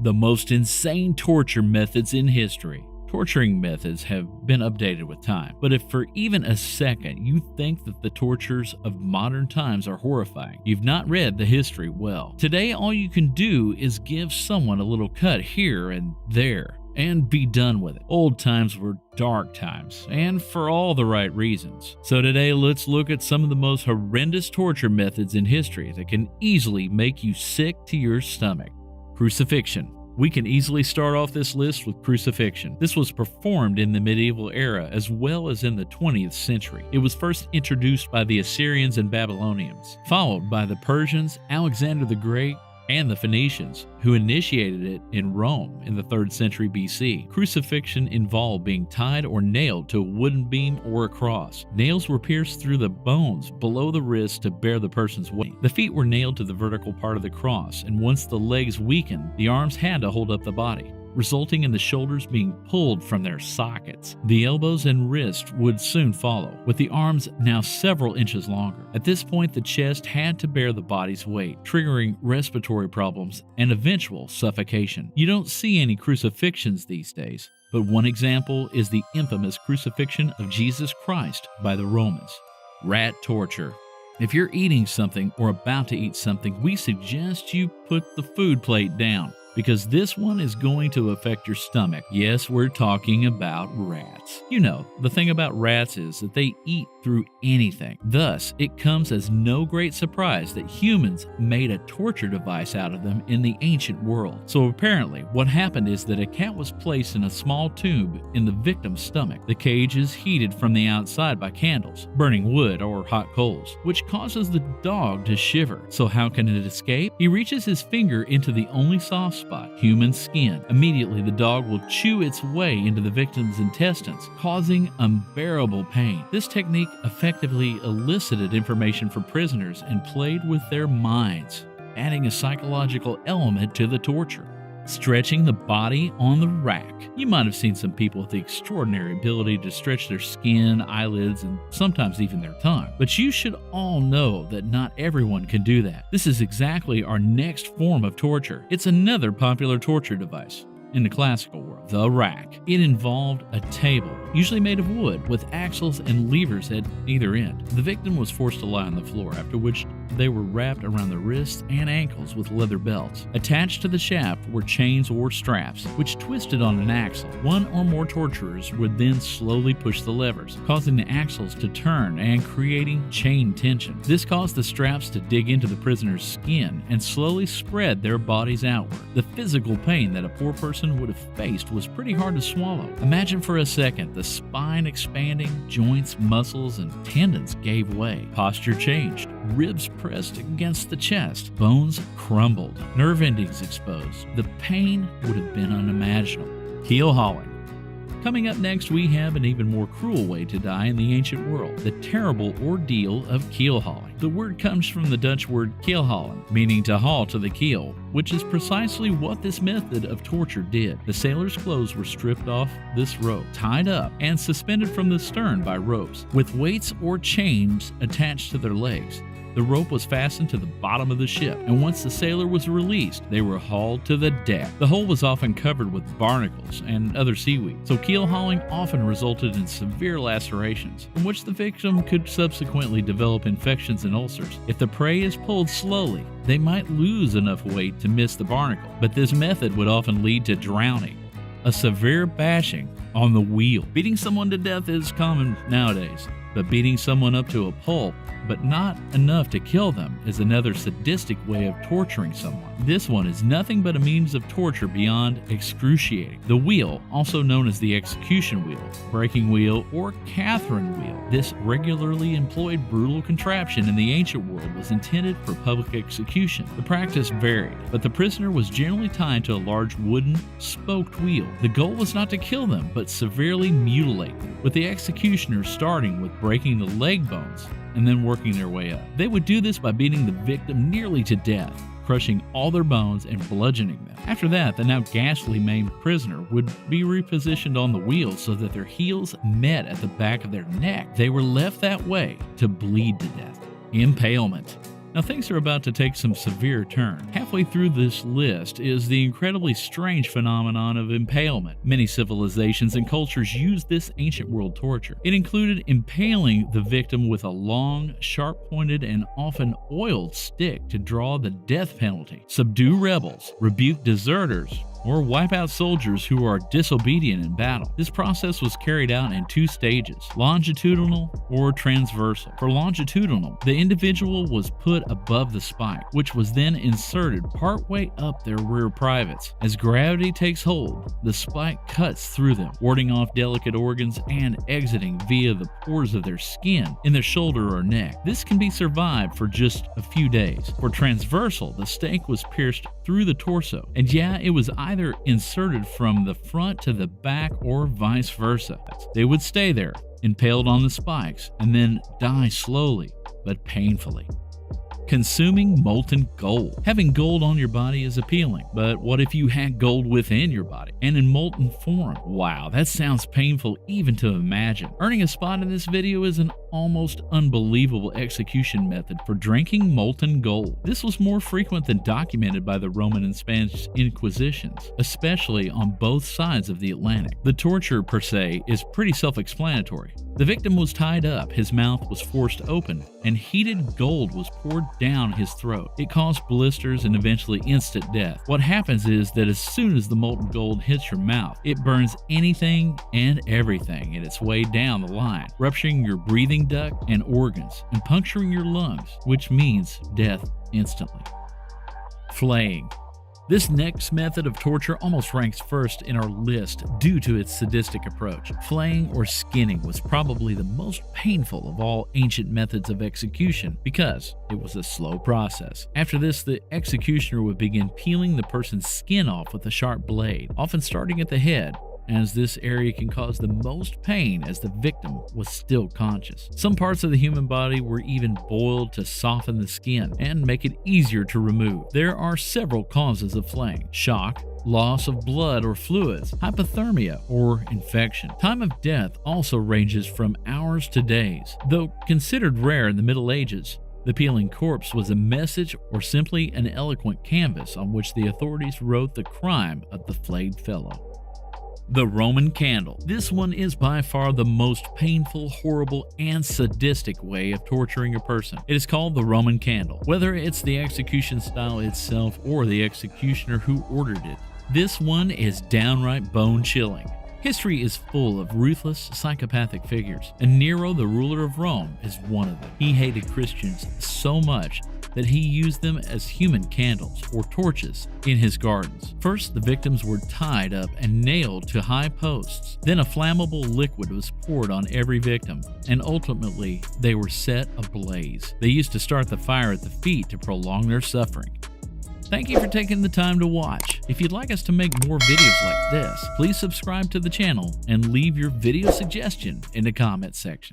The most insane torture methods in history. Torturing methods have been updated with time, but if for even a second you think that the tortures of modern times are horrifying, you've not read the history well. Today, all you can do is give someone a little cut here and there, and be done with it. Old times were dark times, and for all the right reasons. So today, let's look at some of the most horrendous torture methods in history that can easily make you sick to your stomach. Crucifixion. We can easily start off this list with crucifixion. This was performed in the medieval era as well as in the 20th century. It was first introduced by the Assyrians and Babylonians, followed by the Persians, Alexander the Great, and the Phoenicians, who initiated it in Rome in the 3rd century BC. Crucifixion involved being tied or nailed to a wooden beam or a cross. Nails were pierced through the bones below the wrist to bear the person's weight. The feet were nailed to the vertical part of the cross, and once the legs weakened, the arms had to hold up the body, resulting in the shoulders being pulled from their sockets. The elbows and wrists would soon follow, with the arms now several inches longer. At this point, the chest had to bear the body's weight, triggering respiratory problems and eventual suffocation. You don't see any crucifixions these days, but one example is the infamous crucifixion of Jesus Christ by the Romans. Rat torture. If you're eating something or about to eat something, we suggest you put the food plate down, because this one is going to affect your stomach. Yes, we're talking about rats. You know, the thing about rats is that they eat through anything. Thus, it comes as no great surprise that humans made a torture device out of them in the ancient world. So apparently, what happened is that a cat was placed in a small tube in the victim's stomach. The cage is heated from the outside by candles, burning wood or hot coals, which causes the dog to shiver. So how can it escape? He reaches his finger into the only soft spot, human skin. Immediately, the dog will chew its way into the victim's intestines, causing unbearable pain. This technique effectively elicited information from prisoners and played with their minds, adding a psychological element to the torture. Stretching the body on the rack. You might have seen some people with the extraordinary ability to stretch their skin, eyelids, and sometimes even their tongue. But you should all know that not everyone can do that. This is exactly our next form of torture. It's another popular torture device in the classical world, the rack. It involved a table, usually made of wood, with axles and levers at either end. The victim was forced to lie on the floor, after which they were wrapped around the wrists and ankles with leather belts. Attached to the shaft were chains or straps, which twisted on an axle. One or more torturers would then slowly push the levers, causing the axles to turn and creating chain tension. This caused the straps to dig into the prisoner's skin and slowly spread their bodies outward. The physical pain that a poor person would have faced was pretty hard to swallow. Imagine for a second the spine expanding, joints, muscles, and tendons gave way. Posture changed. Ribs pressed against the chest. Bones crumbled. Nerve endings exposed. The pain would have been unimaginable. Keel hauling. Coming up next, we have an even more cruel way to die in the ancient world, the terrible ordeal of keel hauling. The word comes from the Dutch word keel hauling, meaning to haul to the keel, which is precisely what this method of torture did. The sailors' clothes were stripped off this rope, tied up, and suspended from the stern by ropes, with weights or chains attached to their legs. The rope was fastened to the bottom of the ship, and once the sailor was released, they were hauled to the deck. The hull was often covered with barnacles and other seaweed, so keel hauling often resulted in severe lacerations, from which the victim could subsequently develop infections and ulcers. If the prey is pulled slowly, they might lose enough weight to miss the barnacle, but this method would often lead to drowning, a severe bashing on the wheel. Beating someone to death is common nowadays, but beating someone up to a pulp, but not enough to kill them, is another sadistic way of torturing someone. This one is nothing but a means of torture beyond excruciating. The wheel, also known as the execution wheel, breaking wheel, or Catherine wheel. This regularly employed brutal contraption in the ancient world was intended for public execution. The practice varied, but the prisoner was generally tied to a large wooden, spoked wheel. The goal was not to kill them, but severely mutilate them, with the executioner starting with breaking the leg bones and then working their way up. They would do this by beating the victim nearly to death, crushing all their bones and bludgeoning them. After that, the now ghastly maimed prisoner would be repositioned on the wheel so that their heels met at the back of their neck. They were left that way to bleed to death. Impalement. Now things are about to take some severe turn. Halfway through this list is the incredibly strange phenomenon of impalement. Many civilizations and cultures used this ancient world torture. It included impaling the victim with a long, sharp-pointed, and often oiled stick to draw the death penalty, subdue rebels, rebuke deserters, or wipe out soldiers who are disobedient in battle. This process was carried out in 2 stages, longitudinal or transversal. For longitudinal, the individual was put above the spike, which was then inserted partway up their rear privates. As gravity takes hold, the spike cuts through them, warding off delicate organs and exiting via the pores of their skin in their shoulder or neck. This can be survived for just a few days. For transversal, the stake was pierced through the torso, and yeah, it was either inserted from the front to the back or vice versa. They would stay there, impaled on the spikes, and then die slowly but painfully. Consuming molten gold. Having gold on your body is appealing, but what if you had gold within your body and in molten form? Wow, that sounds painful even to imagine. Earning a spot in this video is an almost unbelievable execution method for drinking molten gold. This was more frequent than documented by the Roman and Spanish Inquisitions, especially on both sides of the Atlantic. The torture, per se, is pretty self-explanatory. The victim was tied up, his mouth was forced open, and heated gold was poured down his throat. It caused blisters and eventually instant death. What happens is that as soon as the molten gold hits your mouth, it burns anything and everything in its way down the line, rupturing your breathing duct and organs and puncturing your lungs, which means death instantly. Flaying. This next method of torture almost ranks first in our list due to its sadistic approach. Flaying or skinning was probably the most painful of all ancient methods of execution because it was a slow process. After this, the executioner would begin peeling the person's skin off with a sharp blade, often starting at the head, as this area can cause the most pain as the victim was still conscious. Some parts of the human body were even boiled to soften the skin and make it easier to remove. There are several causes of flaying: shock, loss of blood or fluids, hypothermia, or infection. Time of death also ranges from hours to days. Though considered rare in the Middle Ages, the peeling corpse was a message or simply an eloquent canvas on which the authorities wrote the crime of the flayed fellow. The Roman candle. This one is by far the most painful, horrible, and sadistic way of torturing a person. It is called the Roman candle, whether it's the execution style itself or the executioner who ordered it. This one is downright bone-chilling. History is full of ruthless, psychopathic figures, and Nero, the ruler of Rome, is one of them. He hated Christians so much that he used them as human candles or torches in his gardens. First, the victims were tied up and nailed to high posts. Then a flammable liquid was poured on every victim, and ultimately they were set ablaze. They used to start the fire at the feet to prolong their suffering. Thank you for taking the time to watch. If you'd like us to make more videos like this, please subscribe to the channel and leave your video suggestion in the comment section.